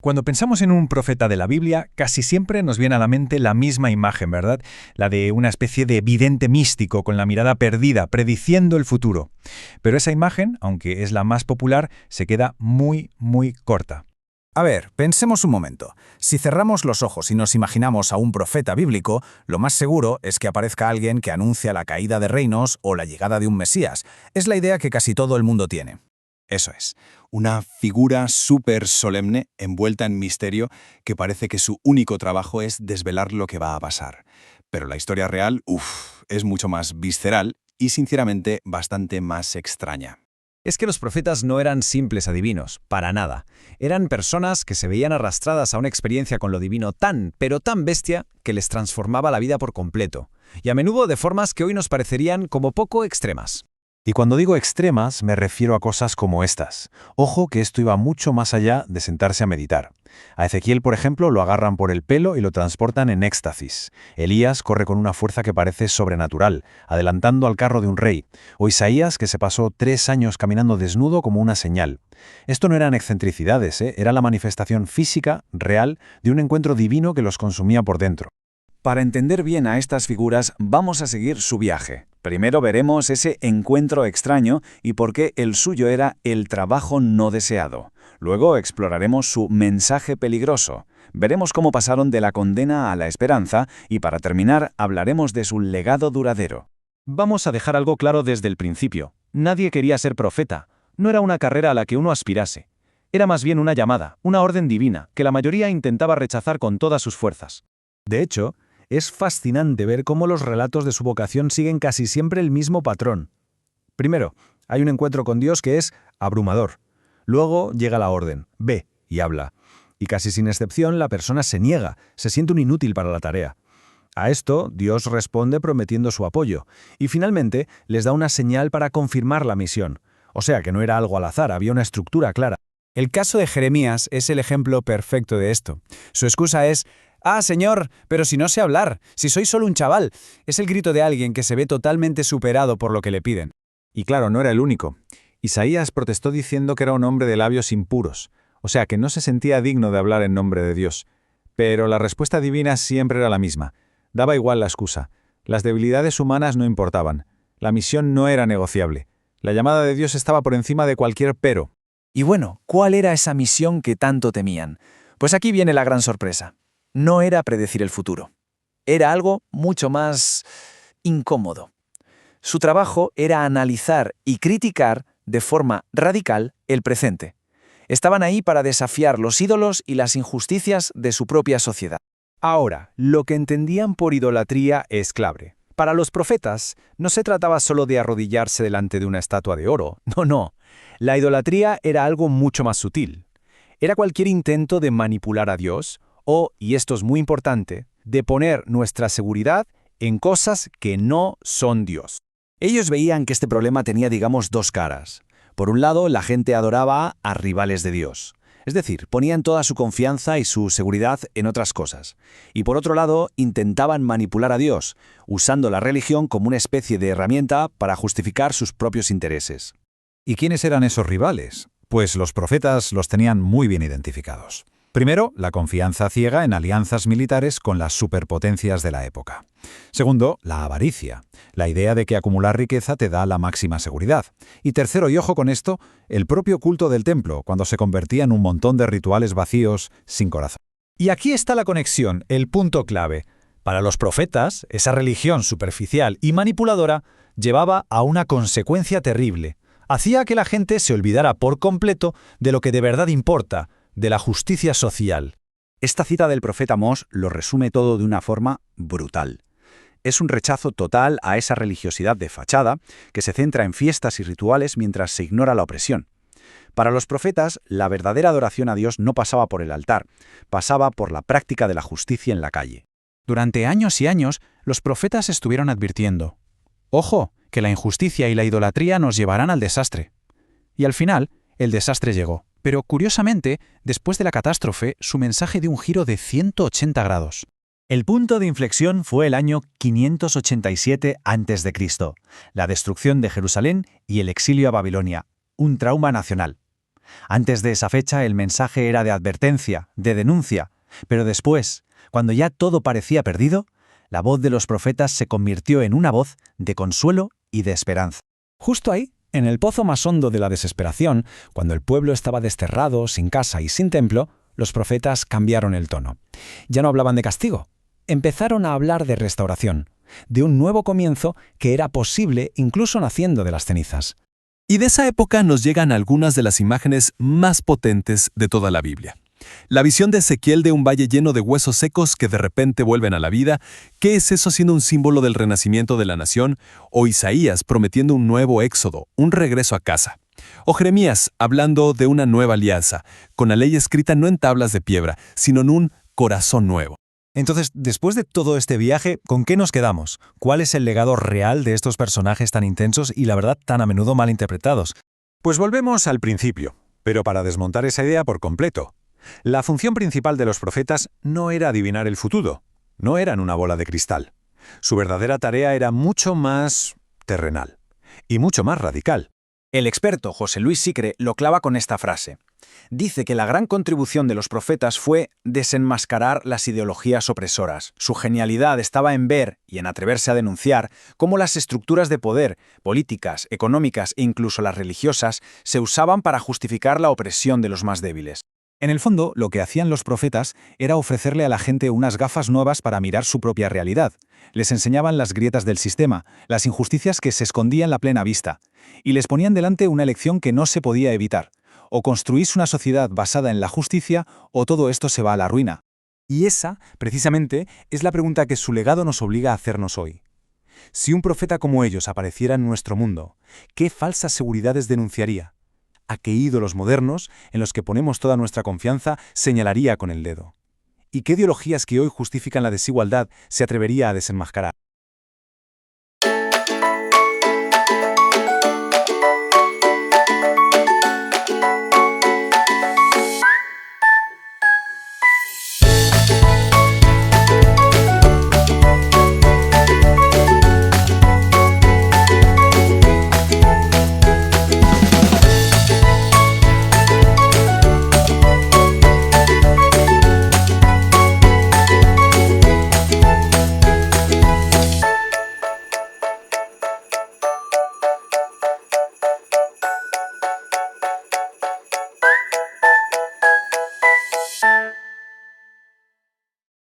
Cuando pensamos en un profeta de la Biblia, casi siempre nos viene a la mente la misma imagen, ¿verdad? La de una especie de vidente místico con la mirada perdida, prediciendo el futuro. Pero esa imagen, aunque es la más popular, se queda muy, muy corta. A ver, pensemos un momento. Si cerramos los ojos y nos imaginamos a un profeta bíblico, lo más seguro es que aparezca alguien que anuncia la caída de reinos o la llegada de un Mesías. Es la idea que casi todo el mundo tiene. Eso es, una figura súper solemne, envuelta en misterio, que parece que su único trabajo es desvelar lo que va a pasar. Pero la historia real, es mucho más visceral y, sinceramente, bastante más extraña. Es que los profetas no eran simples adivinos, para nada. Eran personas que se veían arrastradas a una experiencia con lo divino tan, pero tan bestia, que les transformaba la vida por completo, y a menudo de formas que hoy nos parecerían como poco extremas. Y cuando digo extremas, me refiero a cosas como estas. Ojo que esto iba mucho más allá de sentarse a meditar. A Ezequiel, por ejemplo, lo agarran por el pelo y lo transportan en éxtasis. Elías corre con una fuerza que parece sobrenatural, adelantando al carro de un rey. O Isaías, que se pasó 3 años caminando desnudo como una señal. Esto no eran excentricidades, era la manifestación física, real, de un encuentro divino que los consumía por dentro. Para entender bien a estas figuras, vamos a seguir su viaje. Primero veremos ese encuentro extraño y por qué el suyo era el trabajo no deseado. Luego exploraremos su mensaje peligroso. Veremos cómo pasaron de la condena a la esperanza y para terminar hablaremos de su legado duradero. Vamos a dejar algo claro desde el principio. Nadie quería ser profeta. No era una carrera a la que uno aspirase. Era más bien una llamada, una orden divina, que la mayoría intentaba rechazar con todas sus fuerzas. De hecho, es fascinante ver cómo los relatos de su vocación siguen casi siempre el mismo patrón. Primero, hay un encuentro con Dios que es abrumador. Luego llega la orden, ve y habla. Y casi sin excepción la persona se niega, se siente un inútil para la tarea. A esto, Dios responde prometiendo su apoyo, y finalmente les da una señal para confirmar la misión. O sea que no era algo al azar, había una estructura clara. El caso de Jeremías es el ejemplo perfecto de esto. Su excusa es: «Ah, Señor, pero si no sé hablar, si soy solo un chaval». Es el grito de alguien que se ve totalmente superado por lo que le piden. Y claro, no era el único. Isaías protestó diciendo que era un hombre de labios impuros, o sea que no se sentía digno de hablar en nombre de Dios. Pero la respuesta divina siempre era la misma. Daba igual la excusa. Las debilidades humanas no importaban. La misión no era negociable. La llamada de Dios estaba por encima de cualquier pero. Y bueno, ¿cuál era esa misión que tanto temían? Pues aquí viene la gran sorpresa. No era predecir el futuro. Era algo mucho más incómodo. Su trabajo era analizar y criticar de forma radical el presente. Estaban ahí para desafiar los ídolos y las injusticias de su propia sociedad. Ahora, lo que entendían por idolatría es clave. Para los profetas, no se trataba solo de arrodillarse delante de una estatua de oro. No. La idolatría era algo mucho más sutil. Era cualquier intento de manipular a Dios o, y esto es muy importante, de poner nuestra seguridad en cosas que no son Dios. Ellos veían que este problema tenía, digamos, dos caras. Por un lado, la gente adoraba a rivales de Dios. Es decir, ponían toda su confianza y su seguridad en otras cosas. Y por otro lado, intentaban manipular a Dios, usando la religión como una especie de herramienta para justificar sus propios intereses. ¿Y quiénes eran esos rivales? Pues los profetas los tenían muy bien identificados. Primero, la confianza ciega en alianzas militares con las superpotencias de la época. Segundo, la avaricia, la idea de que acumular riqueza te da la máxima seguridad. Y tercero, y ojo con esto, el propio culto del templo, cuando se convertía en un montón de rituales vacíos, sin corazón. Y aquí está la conexión, el punto clave. Para los profetas, esa religión superficial y manipuladora llevaba a una consecuencia terrible. Hacía que la gente se olvidara por completo de lo que de verdad importa, de la justicia social. Esta cita del profeta Amós lo resume todo de una forma brutal. Es un rechazo total a esa religiosidad de fachada que se centra en fiestas y rituales mientras se ignora la opresión. Para los profetas, la verdadera adoración a Dios no pasaba por el altar, pasaba por la práctica de la justicia en la calle. Durante años y años, los profetas estuvieron advirtiendo: «Ojo, que la injusticia y la idolatría nos llevarán al desastre». Y al final, el desastre llegó. Pero curiosamente, después de la catástrofe, su mensaje dio un giro de 180 grados. El punto de inflexión fue el año 587 a.C., la destrucción de Jerusalén y el exilio a Babilonia, un trauma nacional. Antes de esa fecha el mensaje era de advertencia, de denuncia, pero después, cuando ya todo parecía perdido, la voz de los profetas se convirtió en una voz de consuelo y de esperanza. Justo ahí, en el pozo más hondo de la desesperación, cuando el pueblo estaba desterrado, sin casa y sin templo, los profetas cambiaron el tono. Ya no hablaban de castigo. Empezaron a hablar de restauración, de un nuevo comienzo que era posible incluso naciendo de las cenizas. Y de esa época nos llegan algunas de las imágenes más potentes de toda la Biblia. La visión de Ezequiel de un valle lleno de huesos secos que de repente vuelven a la vida, ¿qué es eso siendo un símbolo del renacimiento de la nación? O Isaías prometiendo un nuevo éxodo, un regreso a casa. O Jeremías hablando de una nueva alianza, con la ley escrita no en tablas de piedra, sino en un corazón nuevo. Entonces, después de todo este viaje, ¿con qué nos quedamos? ¿Cuál es el legado real de estos personajes tan intensos y la verdad tan a menudo mal interpretados? Pues volvemos al principio, pero para desmontar esa idea por completo. La función principal de los profetas no era adivinar el futuro, no eran una bola de cristal. Su verdadera tarea era mucho más terrenal y mucho más radical. El experto José Luis Sicre lo clava con esta frase. Dice que la gran contribución de los profetas fue desenmascarar las ideologías opresoras. Su genialidad estaba en ver y en atreverse a denunciar cómo las estructuras de poder, políticas, económicas e incluso las religiosas, se usaban para justificar la opresión de los más débiles. En el fondo, lo que hacían los profetas era ofrecerle a la gente unas gafas nuevas para mirar su propia realidad. Les enseñaban las grietas del sistema, las injusticias que se escondían a la plena vista, y les ponían delante una elección que no se podía evitar. O construís una sociedad basada en la justicia, o todo esto se va a la ruina. Y esa, precisamente, es la pregunta que su legado nos obliga a hacernos hoy. Si un profeta como ellos apareciera en nuestro mundo, ¿qué falsas seguridades denunciaría? ¿A qué ídolos modernos, en los que ponemos toda nuestra confianza, señalaría con el dedo? ¿Y qué ideologías que hoy justifican la desigualdad se atrevería a desenmascarar?